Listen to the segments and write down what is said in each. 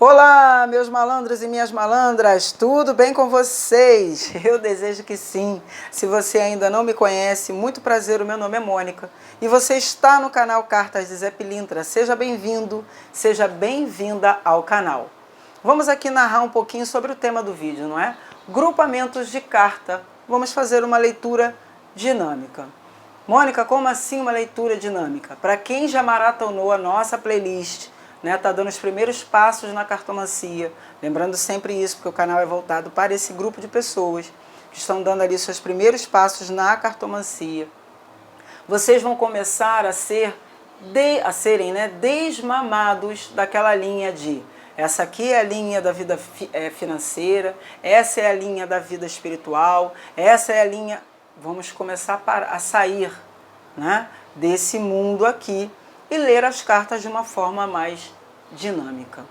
Olá, meus malandros e minhas malandras, tudo bem com vocês? Eu desejo que sim. Se você ainda não me conhece, muito prazer, o meu nome é Mônica e você está no canal Cartas de Zé Pilintra. Seja bem-vindo, seja bem-vinda ao canal. Vamos aqui narrar um pouquinho sobre o tema do vídeo, não é? Grupamentos de carta. Vamos fazer uma leitura dinâmica. Mônica, como assim uma leitura dinâmica? Para quem já maratonou a nossa playlist, tá dando os primeiros passos na cartomancia, lembrando sempre isso, porque o canal é voltado para esse grupo de pessoas que estão dando ali seus primeiros passos na cartomancia. Vocês vão começar a serem desmamados daquela linha de essa aqui é a linha da vida financeira, essa é a linha da vida espiritual, essa é a linha... Vamos começar a sair, desse mundo aqui e ler as cartas de uma forma mais dinâmica.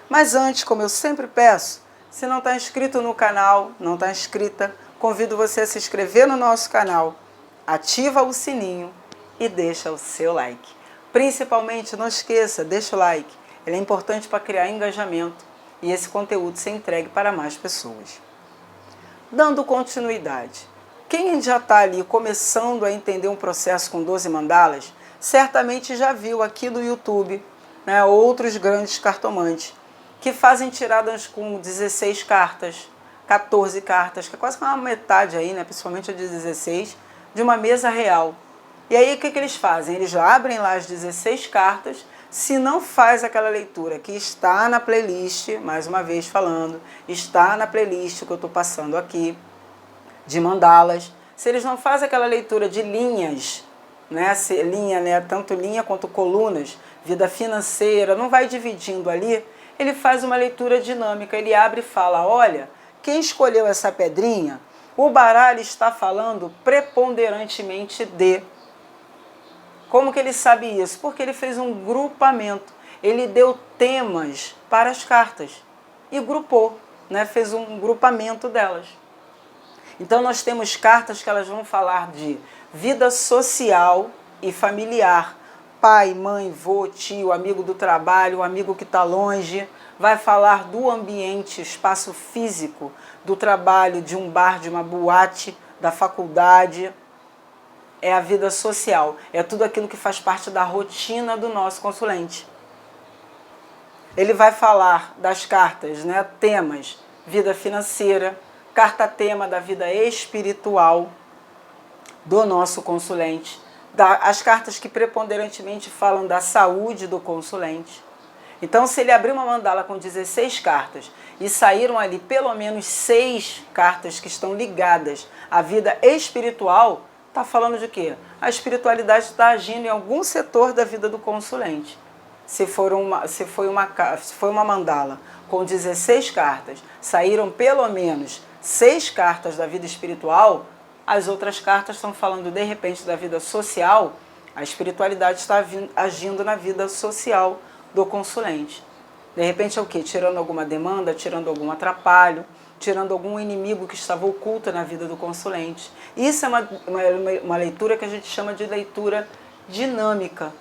Mas antes, como eu sempre peço, se não está inscrito no canal, não está inscrita, convido você a se inscrever no nosso canal, ativa o sininho e deixa o seu like. Principalmente, não esqueça, deixa o like, ele é importante para criar engajamento e esse conteúdo ser entregue para mais pessoas. Dando continuidade, quem já está ali começando a entender um processo com 12 mandalas, certamente já viu aqui no YouTube, outros grandes cartomantes que fazem tiradas com 16 cartas, 14 cartas, que é quase uma metade aí, principalmente a de 16, de uma mesa real. E aí o que eles fazem? Eles abrem lá as 16 cartas, se não faz aquela leitura que está na playlist, mais uma vez falando, está na playlist que eu estou passando aqui, de mandalas, se eles não fazem aquela leitura de linhas, tanto linha quanto colunas, vida financeira, não vai dividindo ali, ele faz uma leitura dinâmica, ele abre e fala, olha, quem escolheu essa pedrinha, o baralho está falando preponderantemente de... Como que ele sabe isso? Porque ele fez um grupamento, ele deu temas para as cartas e grupou, fez um grupamento delas. Então nós temos cartas que elas vão falar de vida social e familiar. Pai, mãe, vô, tio, amigo do trabalho, amigo que está longe. Vai falar do ambiente, espaço físico, do trabalho, de um bar, de uma boate, da faculdade. É a vida social. É tudo aquilo que faz parte da rotina do nosso consulente. Ele vai falar das cartas, temas, vida financeira, carta tema da vida espiritual do nosso consulente, as cartas que preponderantemente falam da saúde do consulente. Então, se ele abrir uma mandala com 16 cartas e saíram ali pelo menos 6 cartas que estão ligadas à vida espiritual, está falando de quê? A espiritualidade está agindo em algum setor da vida do consulente. Se foi uma mandala com 16 cartas, saíram pelo menos 6 cartas da vida espiritual, as outras cartas estão falando de repente da vida social, a espiritualidade está agindo na vida social do consulente. De repente é o quê? Tirando alguma demanda, tirando algum atrapalho, tirando algum inimigo que estava oculto na vida do consulente. Isso é uma leitura que a gente chama de leitura dinâmica.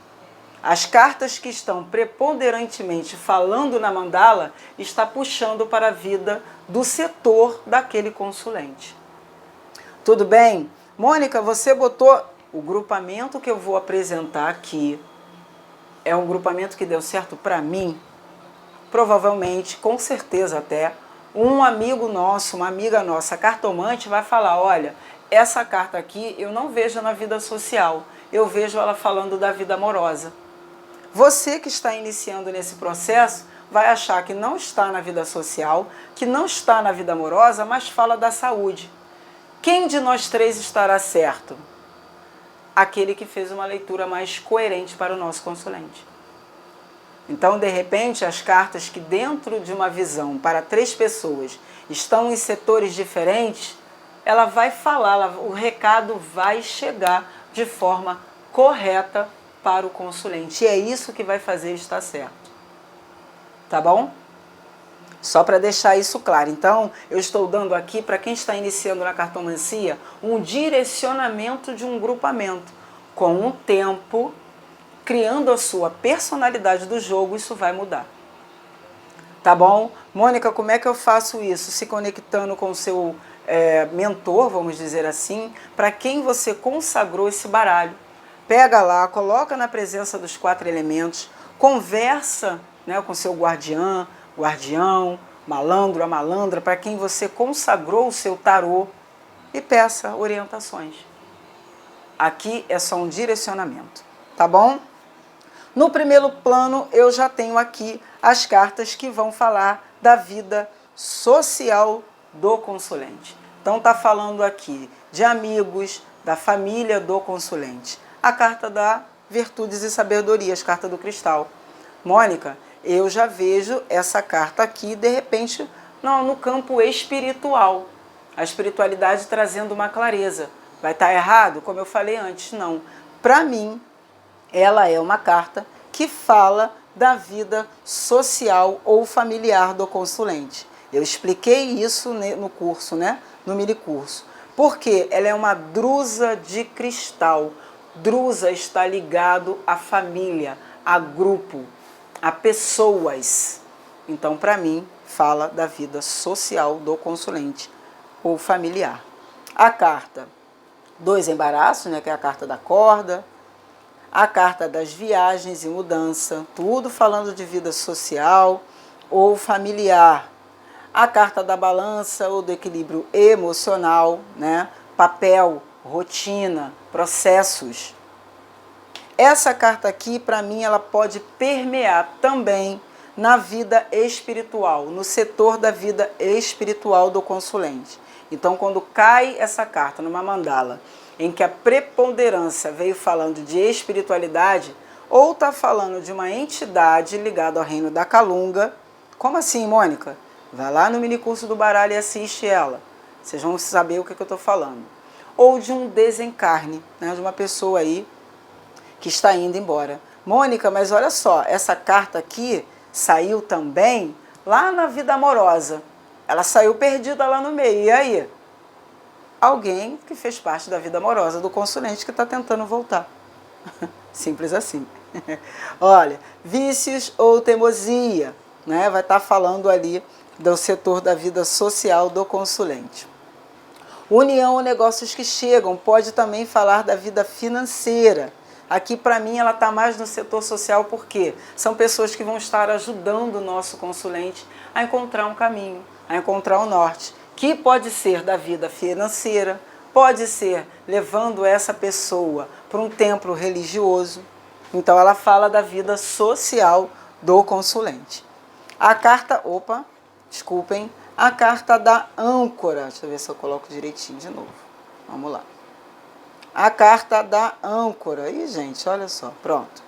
As cartas que estão preponderantemente falando na mandala está puxando para a vida do setor daquele consulente. Tudo bem? Mônica, você botou o grupamento que eu vou apresentar aqui. É um grupamento que deu certo para mim. Provavelmente, com certeza até, um amigo nosso, uma amiga nossa, cartomante, vai falar, olha, essa carta aqui eu não vejo na vida social, eu vejo ela falando da vida amorosa. Você que está iniciando nesse processo vai achar que não está na vida social, que não está na vida amorosa, mas fala da saúde. Quem de nós três estará certo? Aquele que fez uma leitura mais coerente para o nosso consulente. Então, de repente, as cartas que dentro de uma visão para 3 pessoas estão em setores diferentes, ela vai falar, o recado vai chegar de forma correta para o consulente. E é isso que vai fazer estar certo. Tá bom? Só para deixar isso claro. Então, eu estou dando aqui, para quem está iniciando na cartomancia, um direcionamento de um grupamento. Com o tempo, criando a sua personalidade do jogo, isso vai mudar. Tá bom? Mônica, como é que eu faço isso? Se conectando com o seu mentor, vamos dizer assim, para quem você consagrou esse baralho. Pega lá, coloca na presença dos 4 elementos, conversa, né, com seu guardião, malandro, a malandra, para quem você consagrou o seu tarô e peça orientações. Aqui é só um direcionamento, tá bom? No primeiro plano, eu já tenho aqui as cartas que vão falar da vida social do consulente. Então, está falando aqui de amigos, da família do consulente. A carta da Virtudes e Sabedorias, carta do cristal. Mônica, eu já vejo essa carta aqui, de repente, no campo espiritual. A espiritualidade trazendo uma clareza. Vai estar errado? Como eu falei antes, não. Para mim, ela é uma carta que fala da vida social ou familiar do consulente. Eu expliquei isso no curso, né? No minicurso. Porque ela é uma drusa de cristal. Drusa está ligado à família, a grupo, a pessoas. Então, para mim, fala da vida social do consulente ou familiar. A carta 2 embaraços, né, que é a carta da corda, a carta das viagens e mudança, tudo falando de vida social ou familiar. A carta da balança ou do equilíbrio emocional, né, papel, rotina, processos. Essa carta aqui, para mim, ela pode permear também na vida espiritual, no setor da vida espiritual do consulente. Então, quando cai essa carta numa mandala, em que a preponderância veio falando de espiritualidade, ou está falando de uma entidade ligada ao reino da Calunga. Como assim, Mônica? Vai lá no minicurso do baralho e assiste ela. Vocês vão saber o que eu estou falando. Ou de um desencarne, né, de uma pessoa aí que está indo embora. Mônica, mas olha só, essa carta aqui saiu também lá na vida amorosa. Ela saiu perdida lá no meio. E aí? Alguém que fez parte da vida amorosa do consulente que está tentando voltar. Simples assim. Olha, vícios ou teimosia, né? Vai estar falando ali do setor da vida social do consulente. União ou negócios que chegam, pode também falar da vida financeira. Aqui, para mim, ela está mais no setor social, porque são pessoas que vão estar ajudando o nosso consulente a encontrar um caminho, a encontrar um norte, que pode ser da vida financeira, pode ser levando essa pessoa para um templo religioso. Então, ela fala da vida social do consulente. A carta, a carta da âncora. Deixa eu ver se eu coloco direitinho de novo. Vamos lá. A carta da âncora. Ih, gente, olha só, pronto.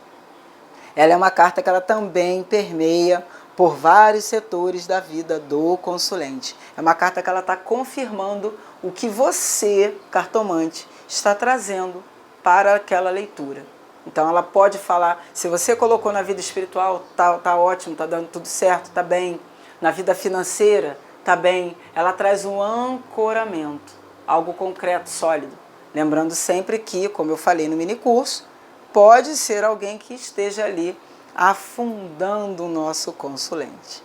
Ela é uma carta que ela também permeia por vários setores da vida do consulente. É uma carta que ela está confirmando o que você, cartomante, está trazendo para aquela leitura. Então ela pode falar, se você colocou na vida espiritual, tá ótimo, tá dando tudo certo, tá bem. Na vida financeira, tá bem. Ela traz um ancoramento, algo concreto, sólido. Lembrando sempre que, como eu falei no minicurso, pode ser alguém que esteja ali afundando o nosso consulente.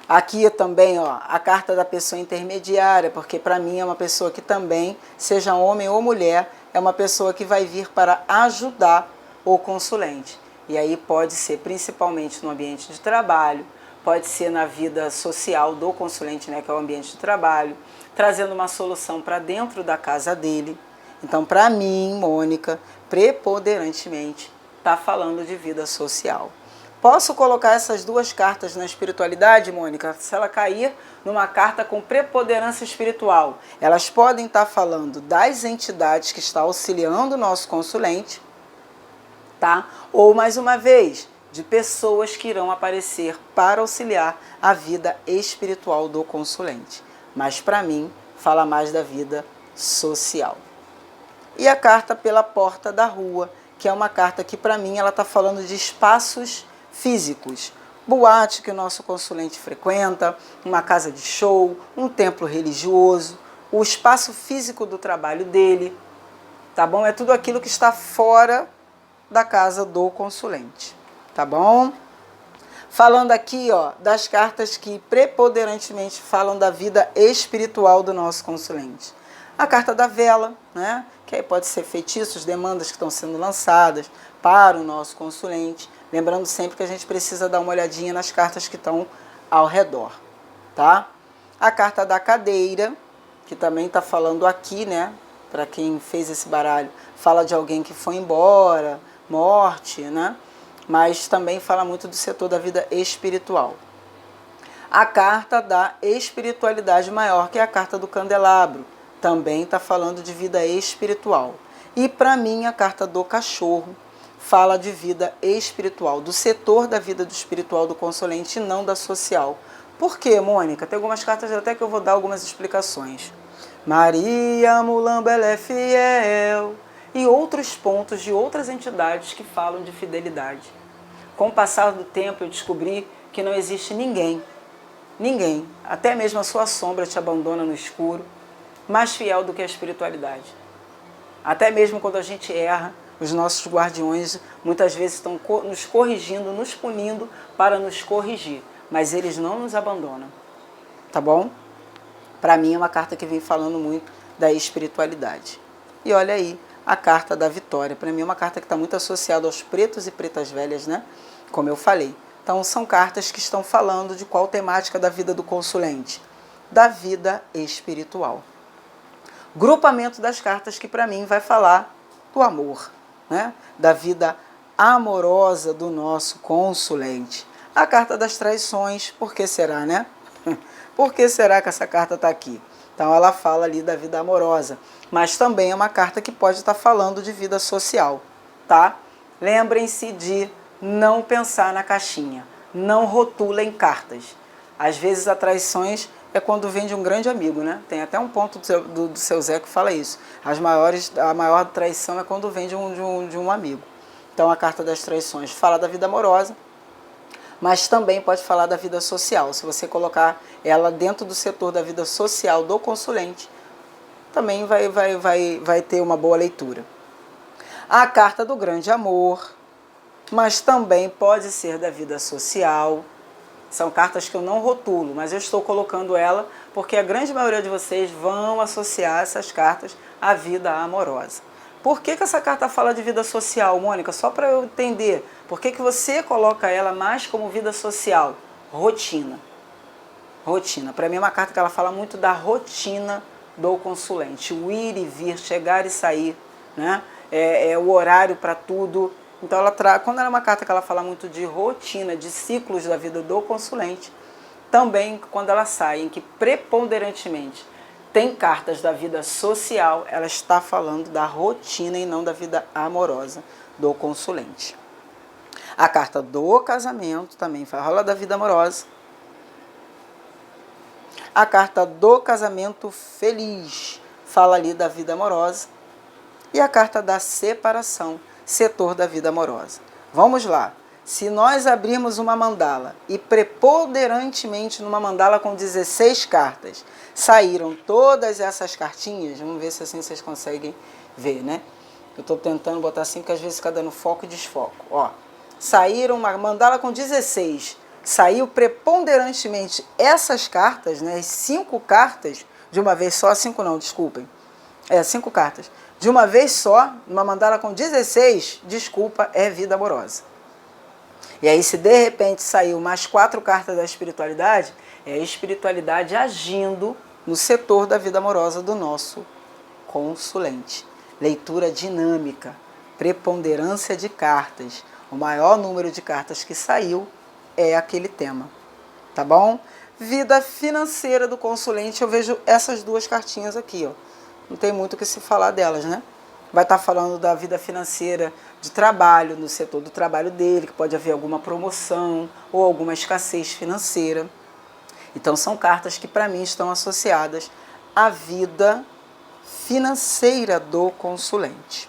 Aqui também, ó, a carta da pessoa intermediária, porque para mim é uma pessoa que também, seja homem ou mulher, é uma pessoa que vai vir para ajudar o consulente. E aí pode ser principalmente no ambiente de trabalho, pode ser na vida social do consulente, né, que é o ambiente de trabalho, trazendo uma solução para dentro da casa dele. Então, para mim, Mônica, preponderantemente, está falando de vida social. Posso colocar essas duas cartas na espiritualidade, Mônica? Se ela cair numa carta com preponderância espiritual, elas podem estar falando das entidades que estão auxiliando o nosso consulente, tá? Ou, mais uma vez, de pessoas que irão aparecer para auxiliar a vida espiritual do consulente. Mas, para mim, fala mais da vida social. E a carta pela porta da rua, que é uma carta que, para mim, ela está falando de espaços físicos. Boate que o nosso consulente frequenta, uma casa de show, um templo religioso, o espaço físico do trabalho dele, tá bom? É tudo aquilo que está fora da casa do consulente, tá bom? Falando aqui, ó, das cartas que preponderantemente falam da vida espiritual do nosso consulente. A carta da vela, né? Que aí pode ser feitiços, demandas que estão sendo lançadas para o nosso consulente. Lembrando sempre que a gente precisa dar uma olhadinha nas cartas que estão ao redor, tá? A carta da cadeira, que também está falando aqui, né? Para quem fez esse baralho, fala de alguém que foi embora, morte, né? Mas também fala muito do setor da vida espiritual. A carta da espiritualidade maior, que é a carta do candelabro, também está falando de vida espiritual. E para mim, a carta do cachorro fala de vida espiritual, do setor da vida do espiritual do consulente e não da social. Por quê, Mônica? Tem algumas cartas até que eu vou dar algumas explicações. Maria Mulamba, ela é fiel. E outros pontos de outras entidades que falam de fidelidade. Com o passar do tempo, eu descobri que não existe ninguém, até mesmo a sua sombra te abandona no escuro, mais fiel do que a espiritualidade. Até mesmo quando a gente erra, os nossos guardiões muitas vezes estão nos corrigindo, nos punindo para nos corrigir, mas eles não nos abandonam, tá bom? Para mim é uma carta que vem falando muito da espiritualidade. E olha aí, a carta da vitória. Para mim é uma carta que está muito associada aos pretos e pretas velhas, né? Como eu falei. Então são cartas que estão falando de qual temática da vida do consulente? Da vida espiritual. Grupamento das cartas que para mim vai falar do amor, né? Da vida amorosa do nosso consulente. A carta das traições, por que será, né? Por que será que essa carta está aqui? Então ela fala ali da vida amorosa, mas também é uma carta que pode estar falando de vida social, tá? Lembrem-se de não pensar na caixinha, não rotulem cartas. Às vezes a traições é quando vem de um grande amigo, né? Tem até um ponto do seu Zé que fala isso. A maior traição é quando vem de um amigo. Então a carta das traições fala da vida amorosa, mas também pode falar da vida social. Se você colocar ela dentro do setor da vida social do consulente, também vai ter uma boa leitura. A carta do grande amor, mas também pode ser da vida social. São cartas que eu não rotulo, mas eu estou colocando ela porque a grande maioria de vocês vão associar essas cartas à vida amorosa. Por que essa carta fala de vida social, Mônica? Só para eu entender. Por que você coloca ela mais como vida social? Rotina. Rotina. Para mim é uma carta que ela fala muito da rotina do consulente. O ir e vir, chegar e sair, né? É o horário para tudo. Então, quando ela é uma carta que ela fala muito de rotina, de ciclos da vida do consulente, também quando ela sai, em que preponderantemente tem cartas da vida social, ela está falando da rotina e não da vida amorosa do consulente. A carta do casamento também fala da vida amorosa. A carta do casamento feliz fala ali da vida amorosa. E a carta da separação, setor da vida amorosa. Vamos lá. Se nós abrirmos uma mandala e preponderantemente numa mandala com 16 cartas, saíram todas essas cartinhas, vamos ver se assim vocês conseguem ver, né? Eu estou tentando botar assim porque às vezes fica dando foco e desfoco. Ó, saíram uma mandala com 16, saiu preponderantemente essas cartas, né? 5 cartas, de uma vez só, 5 não, desculpem. 5 cartas. De uma vez só, numa mandala com 16, desculpa, é vida amorosa. E aí, se de repente saiu mais 4 cartas da espiritualidade, é a espiritualidade agindo no setor da vida amorosa do nosso consulente. Leitura dinâmica, preponderância de cartas. O maior número de cartas que saiu é aquele tema. Tá bom? Vida financeira do consulente, eu vejo essas 2 cartinhas aqui, ó. Não tem muito o que se falar delas, né? Vai estar falando da vida financeira de trabalho, no setor do trabalho dele, que pode haver alguma promoção ou alguma escassez financeira. Então, são cartas que, para mim, estão associadas à vida financeira do consulente.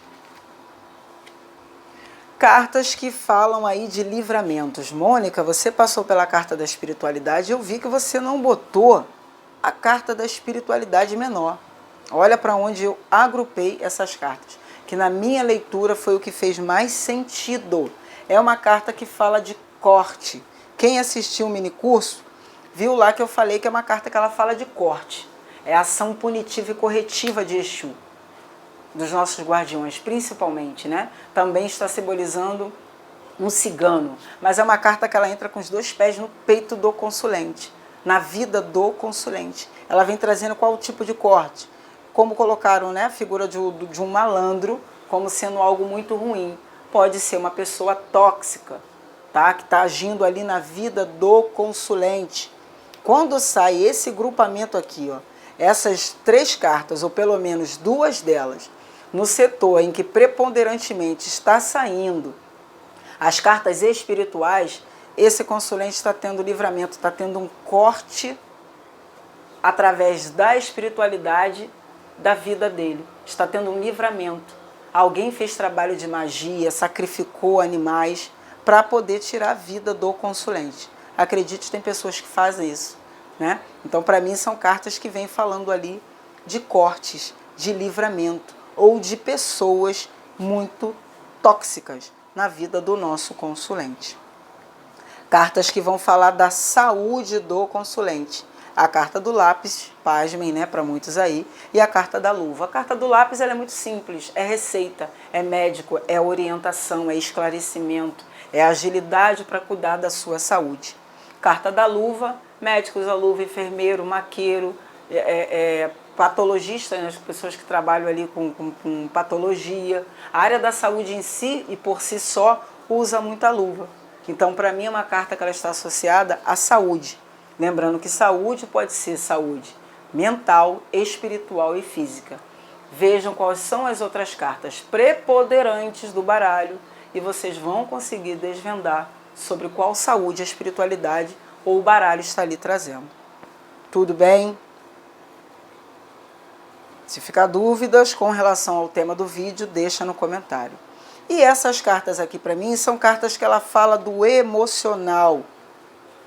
Cartas que falam aí de livramentos. Mônica, você passou pela carta da espiritualidade e eu vi que você não botou a carta da espiritualidade menor. Olha para onde eu agrupei essas cartas, que na minha leitura foi o que fez mais sentido. É uma carta que fala de corte, Quem assistiu o minicurso, viu lá que eu falei que é uma carta que ela fala de corte. É a ação punitiva e corretiva de Exu, dos nossos guardiões, principalmente, né? Também está simbolizando um cigano, mas é uma carta que ela entra com os 2 pés no peito do consulente, na vida do consulente. Ela vem trazendo qual tipo de corte. Como colocaram, né, a figura de um malandro como sendo algo muito ruim. Pode ser uma pessoa tóxica, tá? Que está agindo ali na vida do consulente. Quando sai esse grupamento aqui, ó, essas 3 cartas, ou pelo menos 2 delas, no setor em que preponderantemente está saindo as cartas espirituais, esse consulente está tendo livramento, está tendo um corte através da espiritualidade da vida dele. Está tendo um livramento. Alguém fez trabalho de magia, sacrificou animais para poder tirar a vida do consulente. Acredite, tem pessoas que fazem isso, né? Então, para mim, são cartas que vêm falando ali de cortes, de livramento ou de pessoas muito tóxicas na vida do nosso consulente. Cartas que vão falar da saúde do consulente. A carta do lápis, pasmem, né, para muitos aí, e a carta da luva. A carta do lápis ela é muito simples, é receita, é médico, é orientação, é esclarecimento, é agilidade para cuidar da sua saúde. Carta da luva, médicos da luva, enfermeiro, maqueiro, patologista, né, as pessoas que trabalham ali com patologia. A área da saúde em si e por si só usa muita luva. Então, para mim, é uma carta que ela está associada à saúde. Lembrando que saúde pode ser saúde mental, espiritual e física. Vejam quais são as outras cartas preponderantes do baralho e vocês vão conseguir desvendar sobre qual saúde, a espiritualidade ou o baralho está ali trazendo. Tudo bem? Se ficar dúvidas com relação ao tema do vídeo, deixa no comentário. E essas cartas aqui para mim são cartas que ela fala do emocional,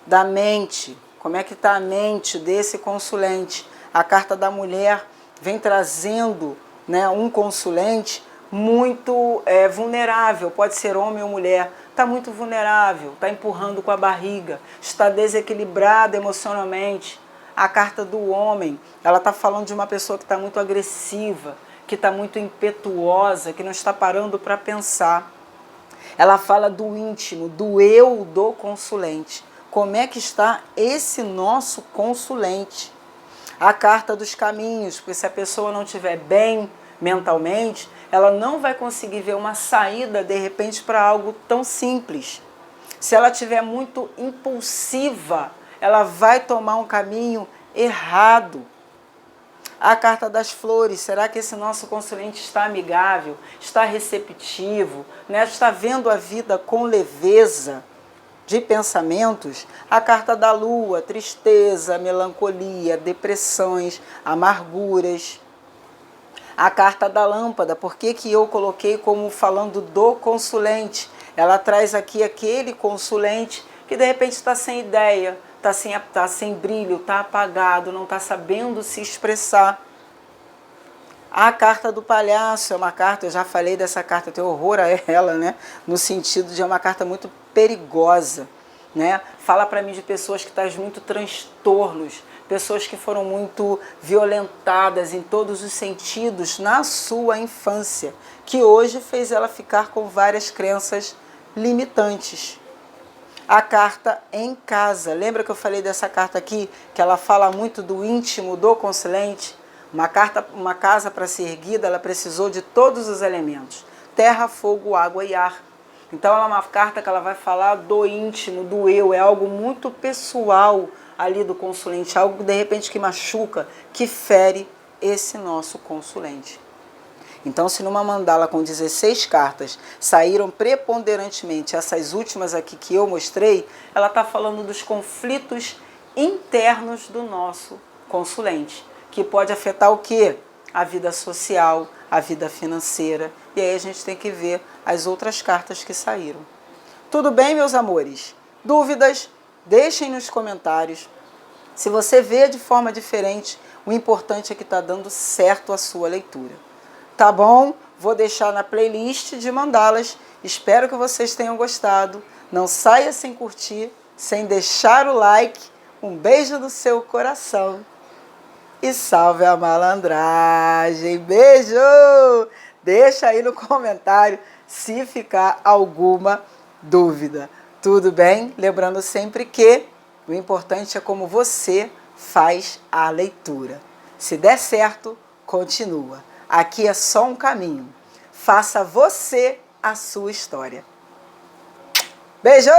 da mente. Como é que está a mente desse consulente? A carta da mulher vem trazendo, né, um consulente muito vulnerável, pode ser homem ou mulher, está muito vulnerável, está empurrando com a barriga, está desequilibrado emocionalmente. A carta do homem, ela está falando de uma pessoa que está muito agressiva, que está muito impetuosa, que não está parando para pensar. Ela fala do íntimo, do eu do consulente. Como é que está esse nosso consulente? A carta dos caminhos, porque se a pessoa não estiver bem mentalmente, ela não vai conseguir ver uma saída, de repente, para algo tão simples. Se ela estiver muito impulsiva, ela vai tomar um caminho errado. A carta das flores, será que esse nosso consulente está amigável, está receptivo, né? Está vendo a vida com leveza de pensamentos? A carta da lua, tristeza, melancolia, depressões, amarguras. A carta da lâmpada, por que eu coloquei como falando do consulente? Ela traz aqui aquele consulente que de repente está sem ideia, está sem brilho, está apagado, não está sabendo se expressar. A carta do palhaço é uma carta, eu já falei dessa carta, eu tenho horror a ela, né? No sentido de é uma carta muito perigosa, né? Fala para mim de pessoas que trazem muito transtornos, pessoas que foram muito violentadas em todos os sentidos na sua infância, que hoje fez ela ficar com várias crenças limitantes. A carta em casa, lembra que eu falei dessa carta aqui, que ela fala muito do íntimo do consulente? Uma casa para ser erguida, ela precisou de todos os elementos, terra, fogo, água e ar. Então ela é uma carta que ela vai falar do íntimo, do eu, é algo muito pessoal ali do consulente, algo de repente que machuca, que fere esse nosso consulente. Então, se numa mandala com 16 cartas saíram preponderantemente essas últimas aqui que eu mostrei, ela está falando dos conflitos internos do nosso consulente, que pode afetar o quê? A vida social, a vida financeira. E aí a gente tem que ver as outras cartas que saíram. Tudo bem, meus amores? Dúvidas? Deixem nos comentários. Se você vê de forma diferente, o importante é que está dando certo a sua leitura. Tá bom? Vou deixar na playlist de mandalas. Espero que vocês tenham gostado. Não saia sem curtir sem deixar o like, um beijo no seu coração. E salve a malandragem. Beijo! Deixa aí no comentário se ficar alguma dúvida. Tudo bem? Lembrando sempre que o importante é como você faz a leitura. Se der certo, continua. Aqui é só um caminho. Faça você a sua história. Beijo!